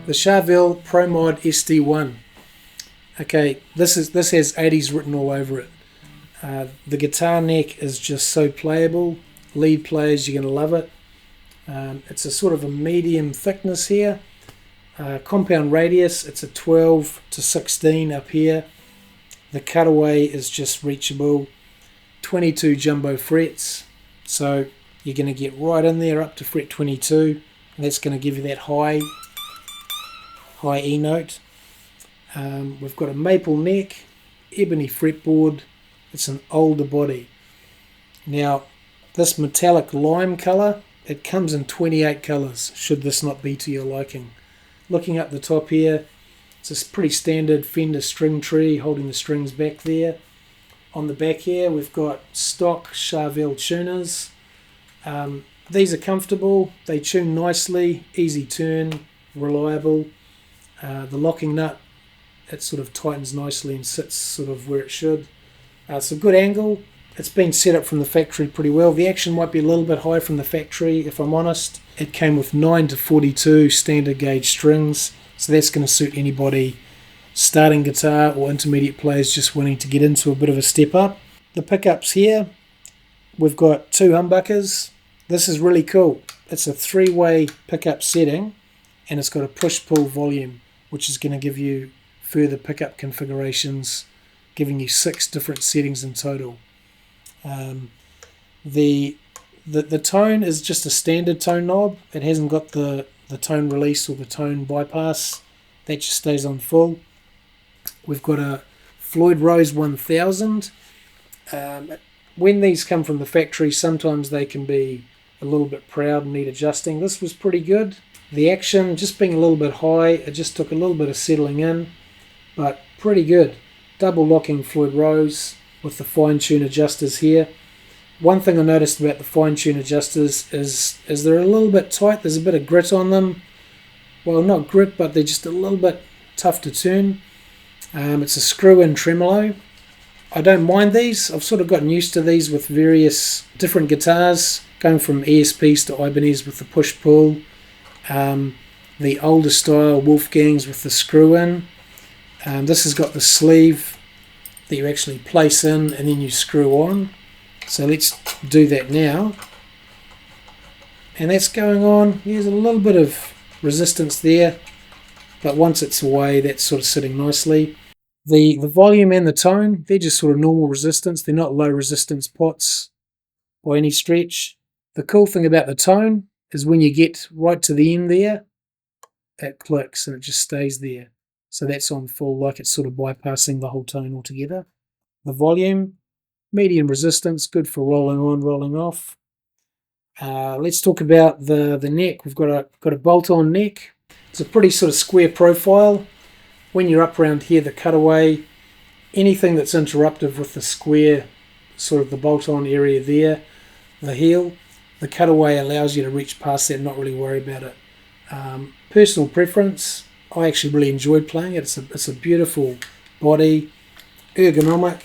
The Charvel Pro Mod SD-1. Okay, this has 80s written all over it. The guitar neck is just so playable. Lead players, you're going to love it. It's a sort of a medium thickness here. Compound radius, it's a 12 to 16 up here. The cutaway is just reachable. 22 jumbo frets, so you're going to get right in there up to fret 22, and that's going to give you that high E note. We've got a maple neck, ebony fretboard. It's an alder body. Now this metallic lime colour, it comes in 28 colours, should this not be to your liking. Looking up the top here, it's a pretty standard Fender string tree holding the strings back there. On the back here we've got stock Charvel tuners. These are comfortable, they tune nicely, easy turn, reliable. The locking nut, it sort of tightens nicely and sits sort of where it should. It's a good angle. It's been set up from the factory pretty well. The action might be a little bit high from the factory, if I'm honest. It came with 9 to 42 standard gauge strings, so that's going to suit anybody starting guitar or intermediate players just wanting to get into a bit of a step up. The pickups here, we've got 2 humbuckers. This is really cool. It's a 3-way pickup setting, and it's got a push-pull volume, which is going to give you further pickup configurations, giving you 6 different settings in total. The tone is just a standard tone knob. It hasn't got the tone release or the tone bypass. That just stays on full. We've got a Floyd Rose 1000. When these come from the factory, sometimes they can be a little bit proud and need adjusting. This was pretty good. The action just being a little bit high, it just took a little bit of settling in, but pretty good. Double locking Floyd Rose with the fine tune adjusters here. One thing I noticed about the fine tune adjusters is they're a little bit tight. There's a bit of grit on them. Well, not grit, but they're just a little bit tough to turn. It's a screw-in tremolo. I don't mind these. I've sort of gotten used to these with various different guitars, going from ESPs to Ibanez with the push-pull, the older style Wolfgangs with the screw-in. This has got the sleeve that you actually place in and then you screw on. So let's do that now. And that's going on. There's a little bit of resistance there, but once it's away, that's sort of sitting nicely. The volume and the tone, they're just sort of normal resistance. They're not low resistance pots by any stretch. The cool thing about the tone is when you get right to the end there, it clicks and it just stays there. So that's on full, like it's sort of bypassing the whole tone altogether. The volume, medium resistance, good for rolling on, rolling off. Let's talk about the neck. We've got a bolt-on neck. It's a pretty sort of square profile. When you're up around here, the cutaway, anything that's interruptive with the square, sort of the bolt-on area there, the heel, the cutaway allows you to reach past that and not really worry about it. Personal preference, I actually really enjoyed playing it. It's a beautiful body, ergonomic.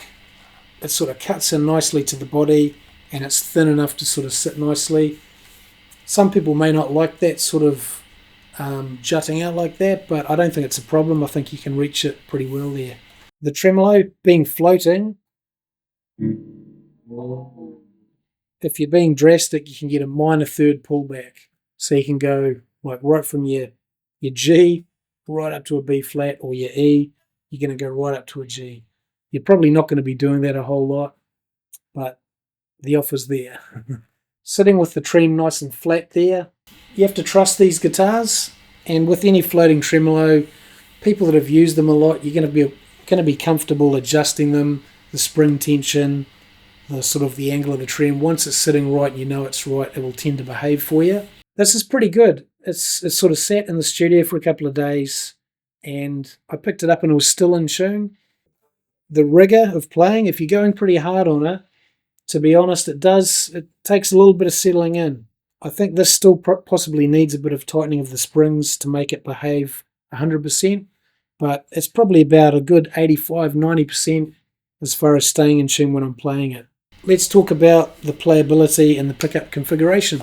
It sort of cuts in nicely to the body and it's thin enough to sort of sit nicely. Some people may not like that sort of jutting out like that, but I don't think it's a problem. I think you can reach it pretty well there. The tremolo being floating, if you're being drastic, you can get a minor third pullback. So you can go like right from your G right up to a B flat, or your E, you're going to go right up to a G. You're probably not going to be doing that a whole lot, but the offer's there. Sitting with the trem nice and flat there. You have to trust these guitars, and with any floating tremolo, people that have used them a lot, you're going to be comfortable adjusting them, the spring tension, the sort of the angle of the trem. Once it's sitting right, you know it's right, it will tend to behave for you. This is pretty good. It's sort of sat in the studio for a couple of days, and I picked it up and it was still in tune. The rigor of playing, if you're going pretty hard on it, to be honest, it takes a little bit of settling in. I think this still possibly needs a bit of tightening of the springs to make it behave 100%, but it's probably about a good 85-90% as far as staying in tune when I'm playing it. Let's talk about the playability and the pickup configuration.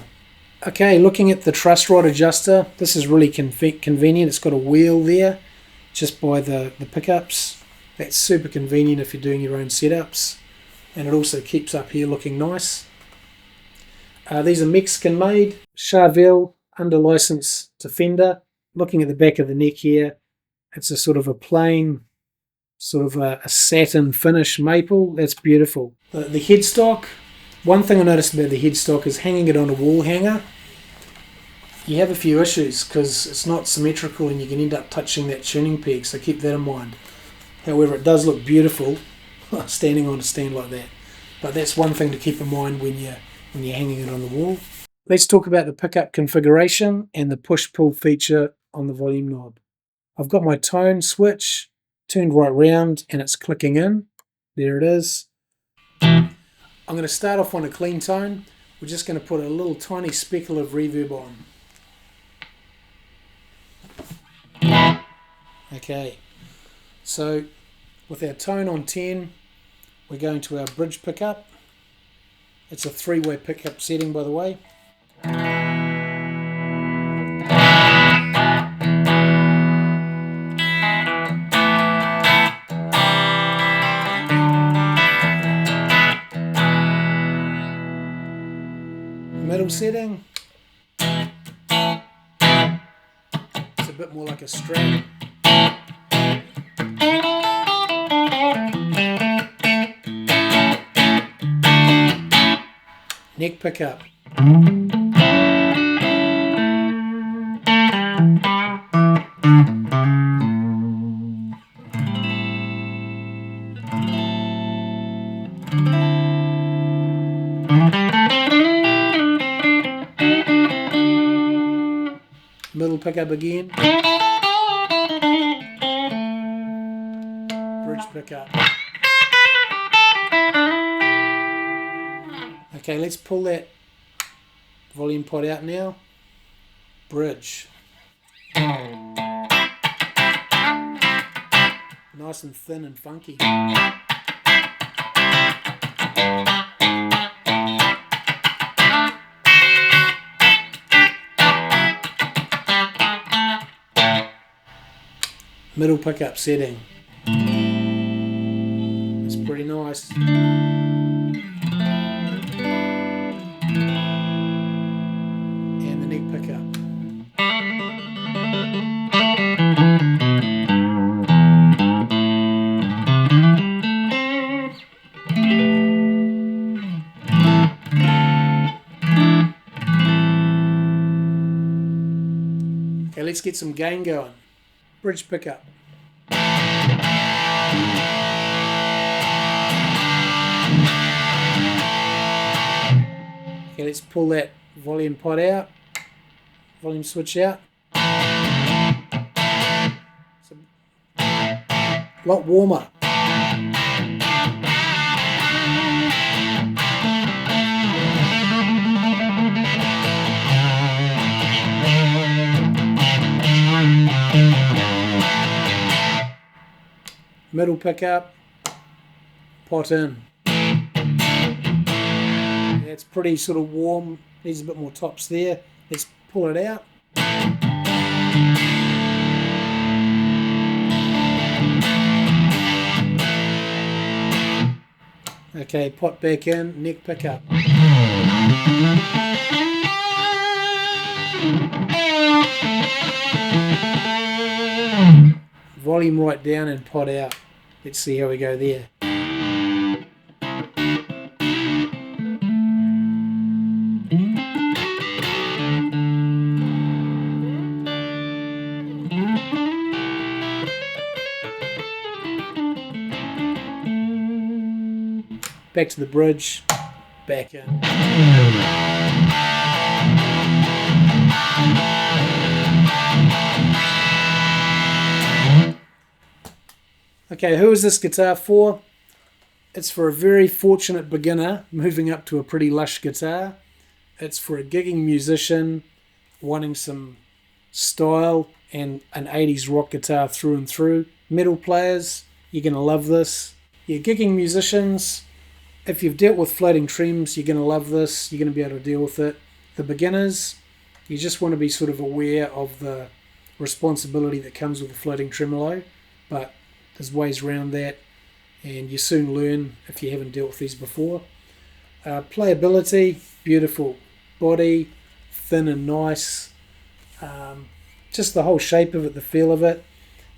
Okay, looking at the truss rod adjuster, this is really convenient. It's got a wheel there just by the pickups. That's super convenient if you're doing your own setups. And it also keeps up here looking nice. These are Mexican made, Charvel, under license to Fender. Looking at the back of the neck here, it's a sort of a plain, sort of a satin finish maple. That's beautiful. The headstock, one thing I noticed about the headstock is hanging it on a wall hanger. You have a few issues because it's not symmetrical and you can end up touching that tuning peg, so keep that in mind. However, it does look beautiful standing on a stand like that. But that's one thing to keep in mind when you're hanging it on the wall. Let's talk about the pickup configuration and the push-pull feature on the volume knob. I've got my tone switch turned right round and it's clicking in. There it is. I'm going to start off on a clean tone. We're just going to put a little tiny speckle of reverb on. Okay, so with our tone on 10, we're going to our bridge pickup. It's a 3-way pickup setting, by the way. Middle setting. It's a bit more like a string. Neck pickup. Middle pickup again. Bridge pickup. Okay, let's pull that volume pot out now. Bridge. Nice and thin and funky. Middle pickup setting. It's pretty nice. And the neck pickup. Okay, let's get some gain going. Bridge pickup. Okay, let's pull that volume pot out, volume switch out. It's a lot warmer. Middle pickup, pot in. Yeah, it's pretty sort of warm, needs a bit more tops there. Let's pull it out. Okay, pot back in, neck pickup. Volume right down and pot out. Let's see how we go there. Back to the bridge, back in. Okay, who is this guitar for? It's for a very fortunate beginner moving up to a pretty lush guitar. It's for a gigging musician wanting some style and an 80s rock guitar through and through. Metal players, you're going to love this. Your gigging musicians, if you've dealt with floating trims, you're going to love this. You're going to be able to deal with it. the beginners, you just want to be sort of aware of the responsibility that comes with a floating tremolo, but there's ways around that, and you soon learn if you haven't dealt with these before. Playability, beautiful body, thin and nice. Just the whole shape of it, the feel of it.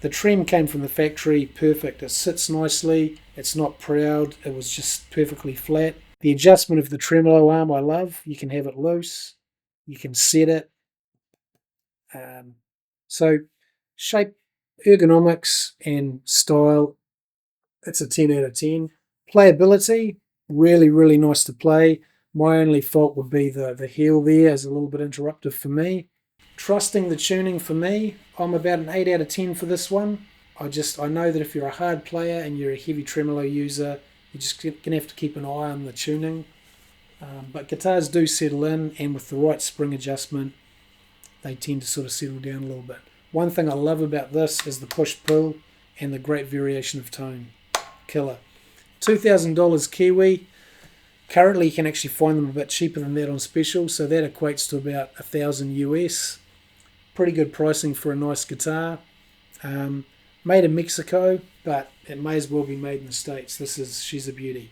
The trem came from the factory, perfect. It sits nicely, it's not proud, it was just perfectly flat. The adjustment of the tremolo arm I love. You can have it loose, you can set it. So shape, ergonomics and style, it's a 10 out of 10. Playability, really, really nice to play. My only fault would be the heel there is a little bit interruptive for me. Trusting the tuning for me, I'm about an 8 out of 10 for this one. I know that if you're a hard player and you're a heavy tremolo user, you're just going to have to keep an eye on the tuning. But guitars do settle in, and with the right spring adjustment, they tend to sort of settle down a little bit. One thing I love about this is the push-pull and the great variation of tone. Killer. $2,000 Kiwi. Currently you can actually find them a bit cheaper than that on special, so that equates to about $1,000 US. Pretty good pricing for a nice guitar. Made in Mexico, but it may as well be made in the States. She's a beauty.